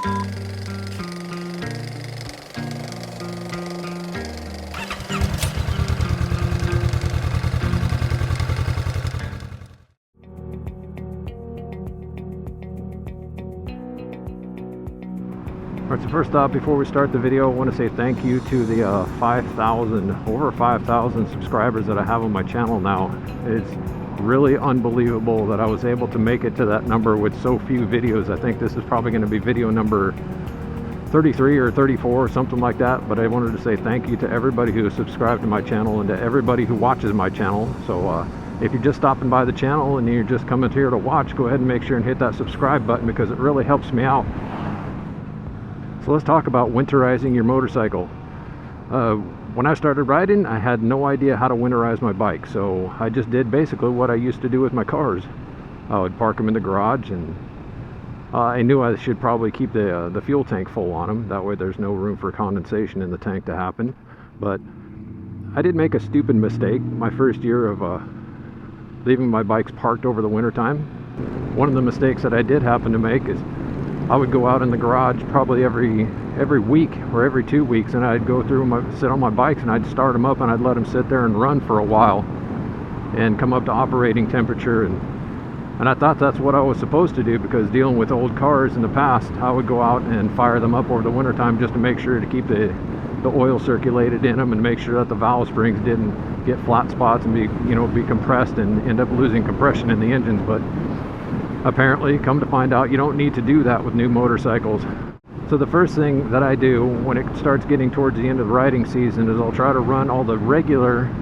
Alright, so first off, before we start the video, I want to say thank you to the over 5,000 subscribers that I have on my channel now. It's really unbelievable that I was able to make it to that number with so few videos. I think this is probably going to be video number 33 or 34 or something like that, but I wanted to say thank you to everybody who has subscribed to my channel and to everybody who watches my channel. So if you're just stopping by the channel and you're just coming here to watch, go ahead and make sure and hit that subscribe button because it really helps me out. So let's talk about winterizing your motorcycle. When I started riding, I had no idea how to winterize my bike, so I just did basically what I used to do with my cars. I would park them in the garage, and I knew I should probably keep the fuel tank full on them. That way there's no room for condensation in the tank to happen. But I did make a stupid mistake my first year of leaving my bikes parked over the winter time. One of the mistakes that I did happen to make is I would go out in the garage probably every week or every 2 weeks, and I'd go through sit on my bikes and I'd start them up and I'd let them sit there and run for a while and come up to operating temperature, and I thought that's what I was supposed to do, because dealing with old cars in the past, I would go out and fire them up over the winter time just to make sure to keep the oil circulated in them and make sure that the valve springs didn't get flat spots and be compressed and end up losing compression in the engines. But apparently, come to find out, you don't need to do that with new motorcycles. So the first thing that I do when it starts getting towards the end of the riding season is I'll try to run all the regular,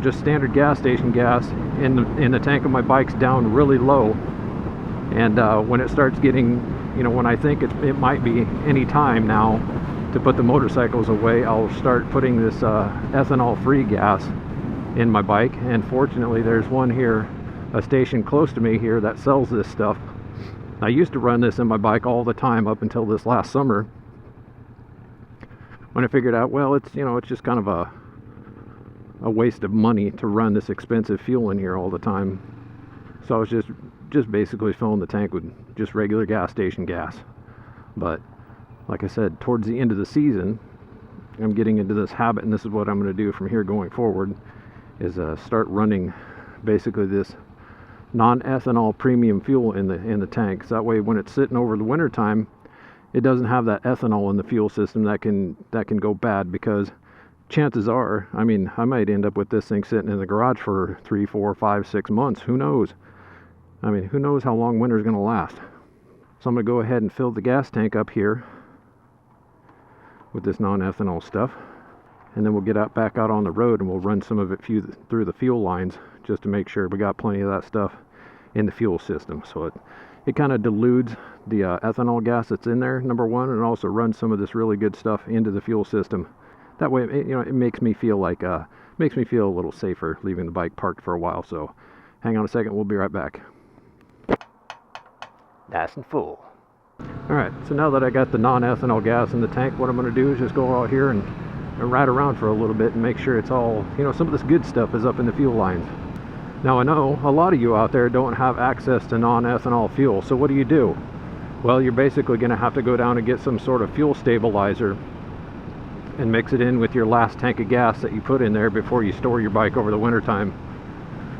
just standard gas station gas in the tank of my bikes down really low. And when it starts getting, when I think it might be any time now to put the motorcycles away, I'll start putting this ethanol-free gas in my bike. And fortunately, there's one here, a station close to me here, that sells this stuff. I used to run this in my bike all the time up until this last summer, when I figured out, well, it's just kind of a waste of money to run this expensive fuel in here all the time. So I was just basically filling the tank with just regular gas station gas. But like I said, towards the end of the season, I'm getting into this habit, and this is what I'm going to do from here going forward, is start running basically this non-ethanol premium fuel in the tanks. That way, when it's sitting over the winter time, it doesn't have that ethanol in the fuel system that can go bad, because chances are, I might end up with this thing sitting in the garage for 3, 4, 5, 6 months. Who knows? Who knows how long winter's going to last? So I'm going to go ahead and fill the gas tank up here with this non-ethanol stuff, and then we'll get back out on the road and we'll run some of it through the fuel lines, just to make sure we got plenty of that stuff in the fuel system. So it kind of dilutes the ethanol gas that's in there, number one, and also runs some of this really good stuff into the fuel system. That way, it makes me feel a little safer leaving the bike parked for a while. So hang on a second, we'll be right back. Nice and full. Alright, so now that I got the non-ethanol gas in the tank, what I'm going to do is just go out here and ride around for a little bit and make sure it's all, some of this good stuff is up in the fuel lines. Now, I know a lot of you out there don't have access to non-ethanol fuel, so what do? Well, you're basically going to have to go down and get some sort of fuel stabilizer and mix it in with your last tank of gas that you put in there before you store your bike over the winter time.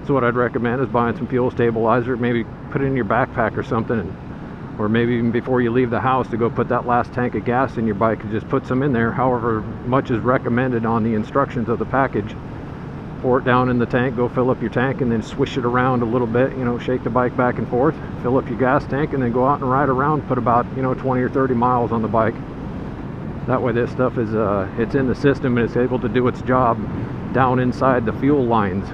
So what I'd recommend is buying some fuel stabilizer, maybe put it in your backpack or something, or maybe even before you leave the house, to go put that last tank of gas in your bike and just put some in there, however much is recommended on the instructions of the package. Pour it down in the tank, go fill up your tank, and then swish it around a little bit, shake the bike back and forth, fill up your gas tank, and then go out and ride around, put about 20 or 30 miles on the bike. That way this stuff is it's in the system and it's able to do its job down inside the fuel lines.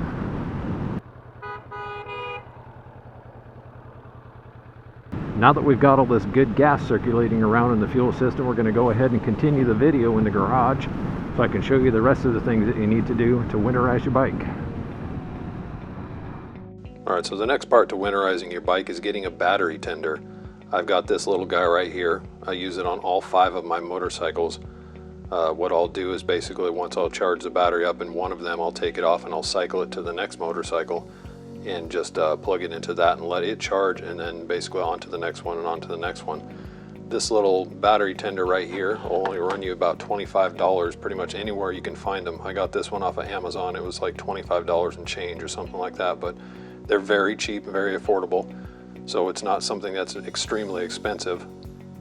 Now that we've got all this good gas circulating around in the fuel system, we're going to go ahead and continue the video in the garage so I can show you the rest of the things that you need to do to winterize your bike. Alright, so the next part to winterizing your bike is getting a battery tender. I've got this little guy right here. I use it on all 5 of my motorcycles. What I'll do is basically, once I'll charge the battery up in one of them, I'll take it off and I'll cycle it to the next motorcycle and just plug it into that and let it charge, and then basically onto the next one and onto the next one. This little battery tender right here will only run you about $25 pretty much anywhere you can find them. I got this one off of Amazon. It was like $25 and change or something like that, but they're very cheap and very affordable. So it's not something that's extremely expensive.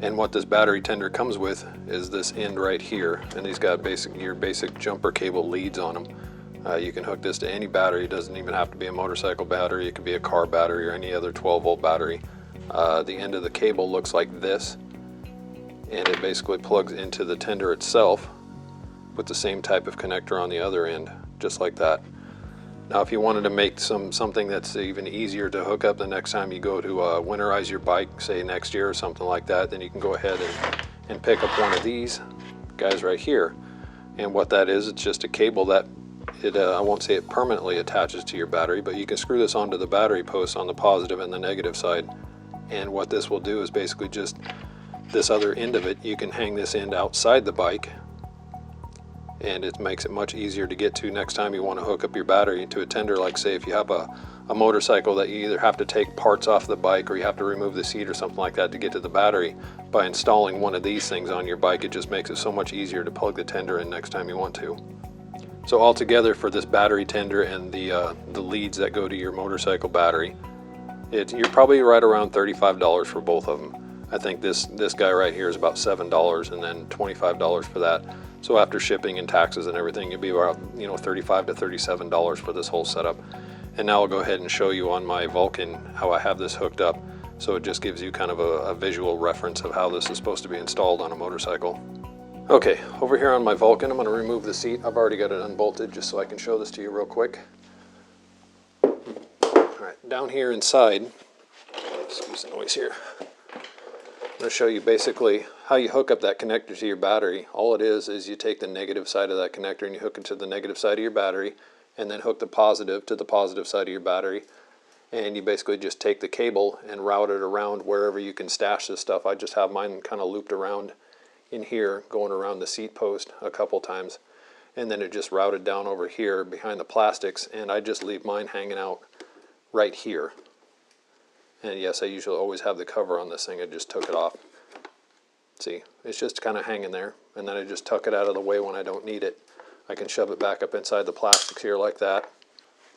And what this battery tender comes with is this end right here. And these got your basic jumper cable leads on them. You can hook this to any battery. It doesn't even have to be a motorcycle battery. It could be a car battery or any other 12-volt battery. The end of the cable looks like this, and it basically plugs into the tender itself with the same type of connector on the other end, just like that. Now, if you wanted to make something that's even easier to hook up the next time you go to winterize your bike, say next year or something like that, then you can go ahead and pick up one of these guys right here. And what that is, it's just a cable that I won't say it permanently attaches to your battery, but you can screw this onto the battery post on the positive and the negative side. And what this will do is basically just this other end of it, you can hang this end outside the bike, and it makes it much easier to get to next time you want to hook up your battery to a tender. Like say if you have a motorcycle that you either have to take parts off the bike or you have to remove the seat or something like that to get to the battery, by installing one of these things on your bike, it just makes it so much easier to plug the tender in next time you want to. So altogether, for this battery tender and the leads that go to your motorcycle battery, you're probably right around $35 for both of them. I think this guy right here is about $7 and then $25 for that. So after shipping and taxes and everything, you'll be about $35 to $37 for this whole setup. And now I'll go ahead and show you on my Vulcan how I have this hooked up. So it just gives you kind of a visual reference of how this is supposed to be installed on a motorcycle. Okay, over here on my Vulcan, I'm going to remove the seat. I've already got it unbolted just so I can show this to you real quick. All right, down here inside, excuse the noise here, I'm going to show you basically how you hook up that connector to your battery. All it is you take the negative side of that connector and you hook it to the negative side of your battery, and then hook the positive to the positive side of your battery. And you basically just take the cable and route it around wherever you can stash this stuff. I just have mine kind of looped around in here, going around the seat post a couple times, and then it just routed down over here behind the plastics, and I just leave mine hanging out right here. And yes, I usually always have the cover on this thing. I just took it off. See, it's just kind of hanging there, and then I just tuck it out of the way when I don't need it. I can shove it back up inside the plastics here like that.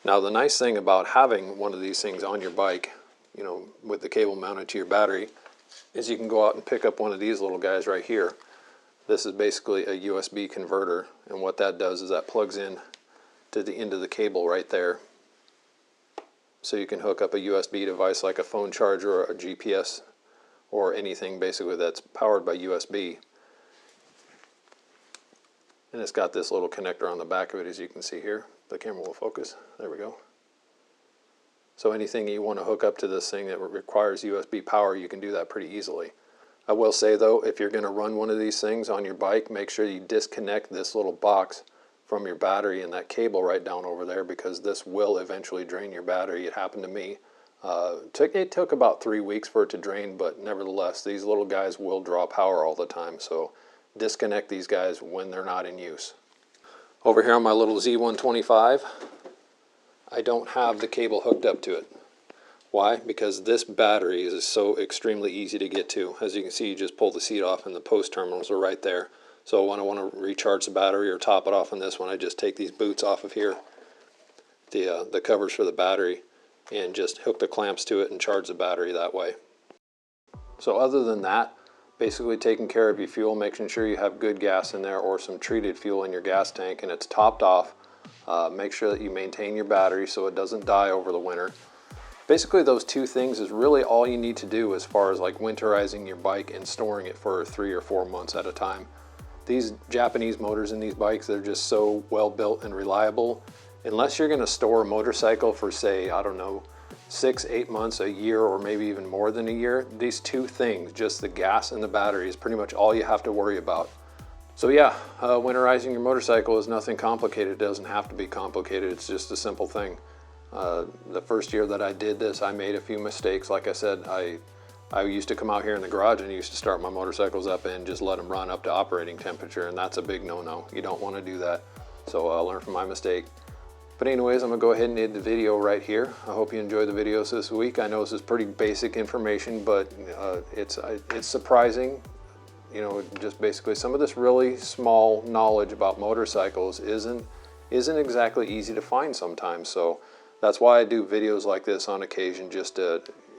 Now the nice thing about having one of these things on your bike, with the cable mounted to your battery, is you can go out and pick up one of these little guys right here. This is basically a USB converter, and what that does is that plugs in to the end of the cable right there. So you can hook up a USB device like a phone charger or a GPS or anything basically that's powered by USB. And it's got this little connector on the back of it, as you can see here. The camera will focus. There we go. So anything you want to hook up to this thing that requires USB power, you can do that pretty easily. I will say though, if you're going to run one of these things on your bike, make sure you disconnect this little box from your battery and that cable right down over there, because this will eventually drain your battery. It happened to me. It took about 3 weeks for it to drain, but nevertheless, these little guys will draw power all the time. So disconnect these guys when they're not in use. Over here on my little Z125, I don't have the cable hooked up to it. Why? Because this battery is so extremely easy to get to. As you can see, you just pull the seat off and the post terminals are right there. So when I want to recharge the battery or top it off on this one, I just take these boots off of here, the covers for the battery, and just hook the clamps to it and charge the battery that way. So other than that, basically taking care of your fuel, making sure you have good gas in there or some treated fuel in your gas tank and it's topped off. Make sure that you maintain your battery so it doesn't die over the winter. Basically those two things is really all you need to do as far as like winterizing your bike and storing it for 3 or 4 months at a time. These Japanese motors in these bikes, they're just so well built and reliable. Unless you're going to store a motorcycle for, say, I don't know, 6, 8 months, a year, or maybe even more than a year, these two things, just the gas and the battery, is pretty much all you have to worry about. So yeah, winterizing your motorcycle is nothing complicated. It doesn't have to be complicated. It's just a simple thing. The first year that I did this, I made a few mistakes. Like I said, I used to come out here in the garage and used to start my motorcycles up and just let them run up to operating temperature, and that's a big no-no. You don't want to do that. So I learned from my mistake. But anyways, I'm gonna go ahead and end the video right here. I hope you enjoyed the videos this week. I know this is pretty basic information, but it's surprising. You know, just basically some of this really small knowledge about motorcycles isn't exactly easy to find sometimes. So that's why I do videos like this on occasion, just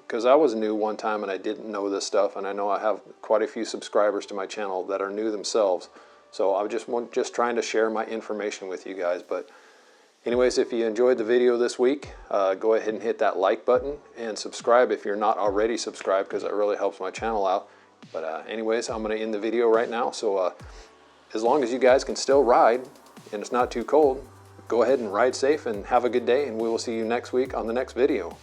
because I was new one time and I didn't know this stuff, and I know I have quite a few subscribers to my channel that are new themselves. So I'm just trying to share my information with you guys. But anyways, if you enjoyed the video this week, go ahead and hit that like button and subscribe if you're not already subscribed, because it really helps my channel out. But anyways, I'm going to end the video right now. So as long as you guys can still ride and it's not too cold, go ahead and ride safe and have a good day, and we will see you next week on the next video.